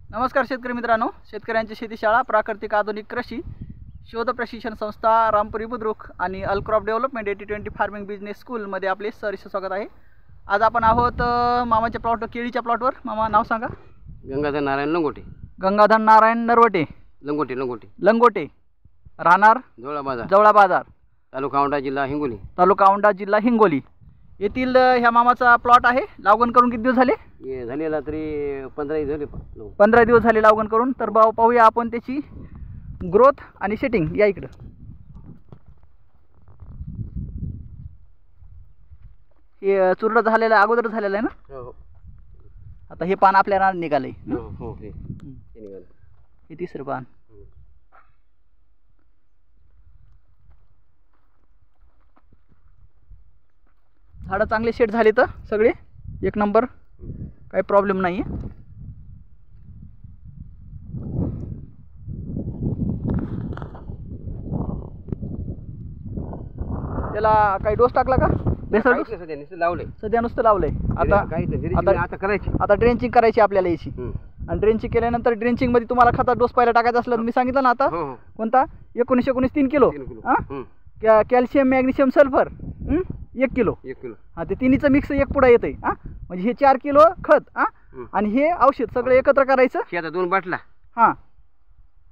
नमस्कार शेतकरी मित्रांनो, शेतकऱ्यांची शेतीशाळा प्राकृतिक आधुनिक कृषी शोध प्रशिक्षण संस्था रामपुरी बुद्रुक आणि अलक्रॉप डेव्हलपमेंट 80-20 फार्मिंग बिझनेस स्कूलमध्ये आपले सहर्ष स्वागत आहे। आज आपण आहोत मामाच्या प्लॉट केळीच्या प्लॉटवर। मामा नाव सांगा। गंगाधर नारायण लंगोटे। गंगाधर नारायण नरवटे लंगोटे लंगोटे लंगोटे राहणार जवळा बाजार तालुका औंढा जिल्हा हिंगोली येथील ह्या मामाचा प्लॉट आहे। लागवण करून किती दिवस झाले? हे झालेला तरी 15 दिवस झाले। 15 दिवस झाले लागवण करून। तर पाहूया आपण त्याची ग्रोथ आणि सेटिंग। या इकडं हे चुरड झालेलं अगोदर झालेलं आहे ना? हो। आता हे पान आपल्याला निघाले। हो हे निघाले। हे तिसरं पान। झाडं चांगले सेट झाले तर सगळे एक नंबर, काही प्रॉब्लेम नाही आहे। त्याला काही डोस टाकला का? बेसर डोस सध्या नुसतं लावलंय। आता ड्रेंचिंग करायची आपल्याला याची। आणि ड्रेंचिंग केल्यानंतर ड्रेंचिंग मध्ये तुम्हाला खता डोस पहिला टाकायचा असला तर मी सांगितलं ना आता कोणता 19 3 kilo calcium magnesium sulphur 1 kilo. हा ते तिन्हीचं मिक्स एक पुढा येतंय। म्हणजे हे 4 किलो खत आणि हे औषध सगळं एकत्र करायचं। आता 2 बाटला हा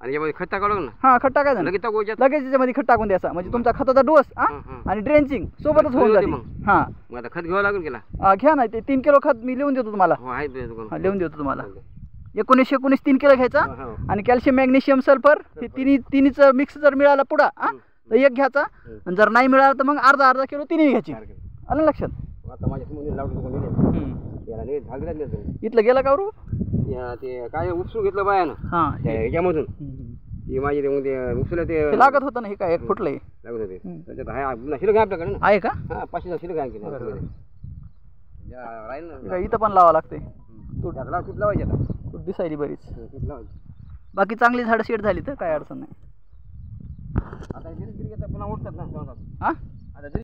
आणि यामध्ये खत टाकावं ना। हा खत टाकायचं लगेच याच्यामध्ये खत टाकून द्यायचा। म्हणजे तुमचा खताचा डोस आणि ड्रेंचिंग सोबतच होऊन जाते। हा मग आता खत घ्यावं लागेल केला घ्या ना। ते 3 किलो खत मी लिहून देतो तुम्हाला। लिहून देतो तुम्हाला। 19 3 किलो घ्यायचा आणि कॅल्शियम मॅग्नेशियम सल्फर हे तिन्हीचं मिक्स जर मिळाला पुढा तर एक घ्यायचा। आणि जर नाही मिळाला तर मग अर्धा किलो तिन्ही घ्यायची। आलं लक्षात? आता माझ्या इथलं गेला का रू? ते काय उपसून घेतलं बायानं ह्याच्यामधून ती माझी उपसलं ते लागत होतं ना। हे काय एक फुटलंय लागत होते त्याच्यात आहे शिल्लक आहे आपल्याकडे ना। आहे का? 500 शिल्लक आहे राहील इथं पण लावा लागते। तूट लावायची आता। तूट दिसायली बरीच। बाकी चांगली झाडं शेड झाली तर काय अडचण नाही। आता पुन्हा उठतात ना। हा